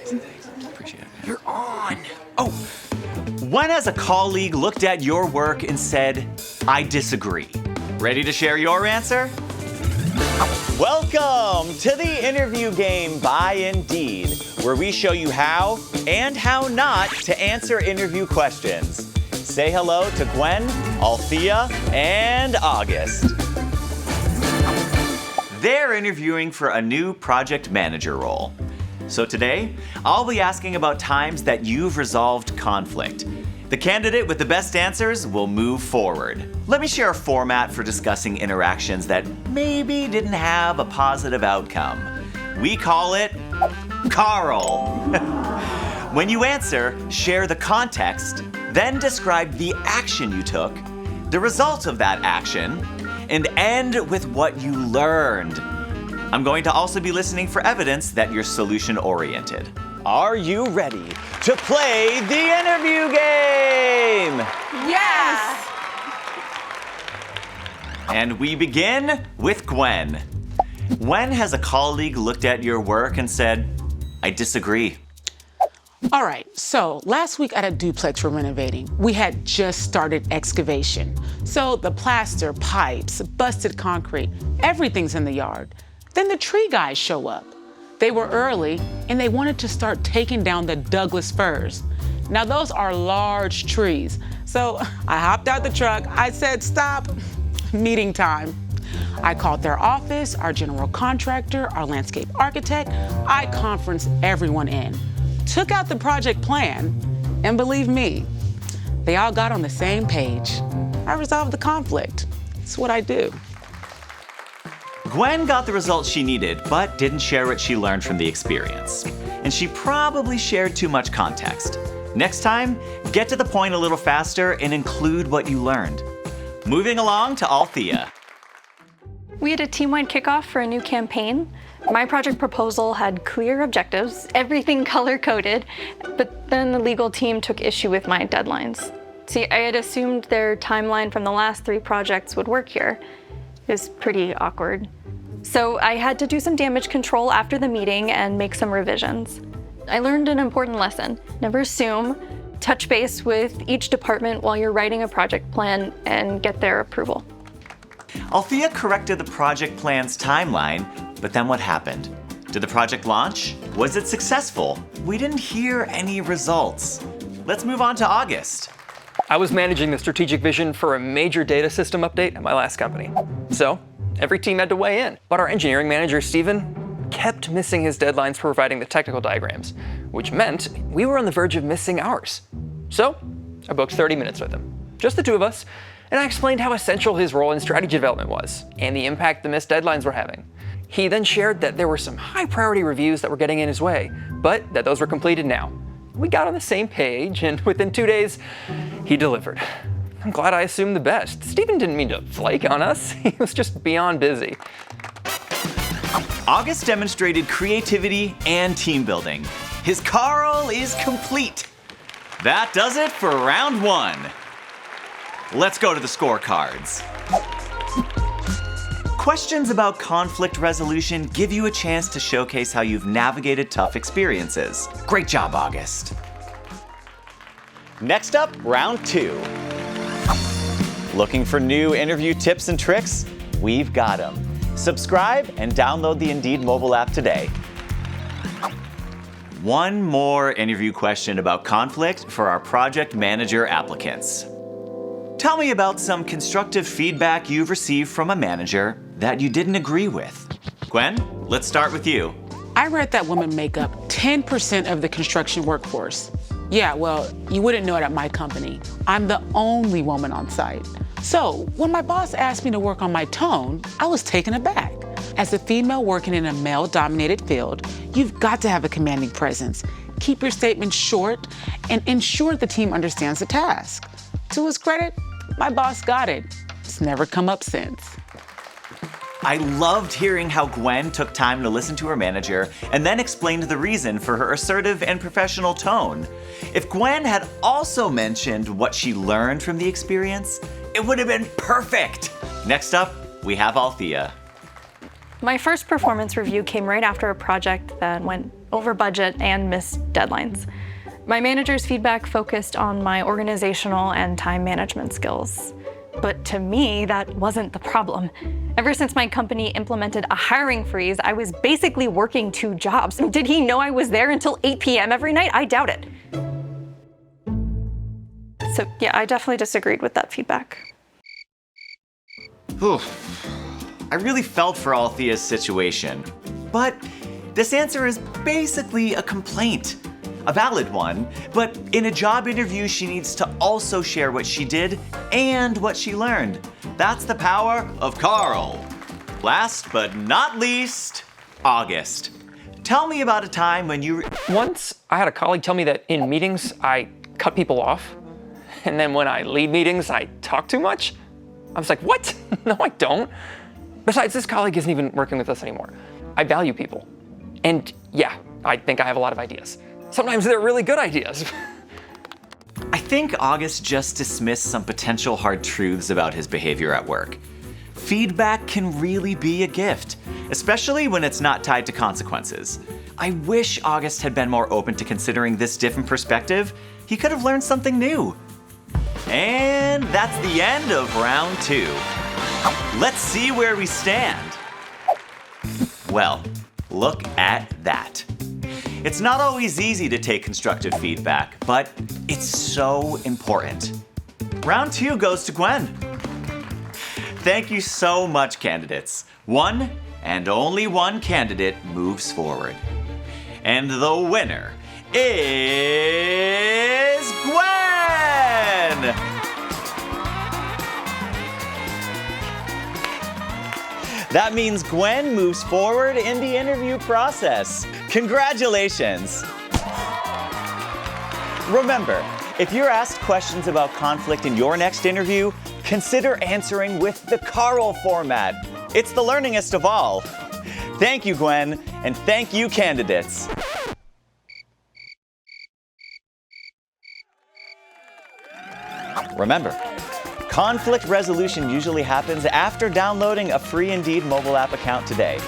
Appreciate it. You're on. Oh, when has a colleague looked at your work and said, I disagree? Ready to share your answer? Welcome to the interview game by Indeed, where we show you how and how not to answer interview questions. Say hello to Gwen, Althea, and August. They're interviewing for a new project manager role. So today, I'll be asking about times that you've resolved conflict. The candidate with the best answers will move forward. Let me share a format for discussing interactions that maybe didn't have a positive outcome. We call it Carl. When you answer, share the context, then describe the action you took, the result of that action, and end with what you learned. I'm going to also be listening for evidence that you're solution-oriented. Are you ready to play the interview game? Yes! And we begin with Gwen. When has a colleague looked at your work and said, I disagree? All right, so last week at a duplex we're renovating, we had just started excavation. So the plaster, pipes, busted concrete, everything's in the yard. Then the tree guys show up. They were early and they wanted to start taking down the Douglas firs. Now those are large trees. So I hopped out the truck, I said, stop, meeting time. I called their office, our general contractor, our landscape architect. I conferenced everyone in, took out the project plan, and believe me, they all got on the same page. I resolved the conflict. It's what I do. Gwen got the results she needed, but didn't share what she learned from the experience. And she probably shared too much context. Next time, get to the point a little faster and include what you learned. Moving along to Althea. We had a team-wide kickoff for a new campaign. My project proposal had clear objectives, everything color-coded, but then the legal team took issue with my deadlines. See, I had assumed their timeline from the last 3 projects would work here. It was pretty awkward. So I had to do some damage control after the meeting and make some revisions. I learned an important lesson. Never assume. Touch base with each department while you're writing a project plan and get their approval. Althea corrected the project plan's timeline, but then what happened? Did the project launch? Was it successful? We didn't hear any results. Let's move on to August. I was managing the strategic vision for a major data system update at my last company. So, every team had to weigh in. But our engineering manager, Steven, kept missing his deadlines for providing the technical diagrams, which meant we were on the verge of missing ours. So, I booked 30 minutes with him, just the 2 of us, and I explained how essential his role in strategy development was, and the impact the missed deadlines were having. He then shared that there were some high priority reviews that were getting in his way, but that those were completed now. We got on the same page, and within 2 days, he delivered. I'm glad I assumed the best. Steven didn't mean to flake on us. He was just beyond busy. August demonstrated creativity and team building. His Carl is complete. That does it for round 1. Let's go to the scorecards. Questions about conflict resolution give you a chance to showcase how you've navigated tough experiences. Great job, August. Next up, round 2. Looking for new interview tips and tricks? We've got them. Subscribe and download the Indeed mobile app today. One more interview question about conflict for our project manager applicants. Tell me about some constructive feedback you've received from a manager that you didn't agree with. Gwen, let's start with you. I read that women make up 10% of the construction workforce. Yeah, well, you wouldn't know it at my company. I'm the only woman on site. So when my boss asked me to work on my tone, I was taken aback. As a female working in a male-dominated field, you've got to have a commanding presence. Keep your statements short and ensure the team understands the task. To his credit, my boss got it. It's never come up since. I loved hearing how Gwen took time to listen to her manager and then explained the reason for her assertive and professional tone. If Gwen had also mentioned what she learned from the experience, it would have been perfect. Next up, we have Althea. My first performance review came right after a project that went over budget, and missed deadlines. My manager's feedback focused on my organizational and time management skills. But to me, that wasn't the problem. Ever since my company implemented a hiring freeze, I was basically working 2 jobs. Did he know I was there until 8 p.m. every night? I doubt it. So yeah, I definitely disagreed with that feedback. Whew. I really felt for Althea's situation. But this answer is basically a complaint. A valid one, but in a job interview, she needs to also share what she did and what she learned. That's the power of Carl. Last but not least, August. Tell me about a time when you... Once, I had a colleague tell me that in meetings, I cut people off. And then when I lead meetings, I talk too much. I was like, what? No, I don't. Besides, this colleague isn't even working with us anymore. I value people. And yeah, I think I have a lot of ideas. Sometimes they're really good ideas. I think August just dismissed some potential hard truths about his behavior at work. Feedback can really be a gift, especially when it's not tied to consequences. I wish August had been more open to considering this different perspective. He could have learned something new. And that's the end of round 2. Let's see where we stand. Well, look at that. It's not always easy to take constructive feedback, but it's so important. Round 2 goes to Gwen. Thank you so much, candidates. One and only one candidate moves forward. And the winner is Gwen! That means Gwen moves forward in the interview process. Congratulations! Remember, if you're asked questions about conflict in your next interview, consider answering with the Carl format. It's the learningest of all. Thank you, Gwen, and thank you, candidates. Remember, conflict resolution usually happens after downloading a free Indeed mobile app account today.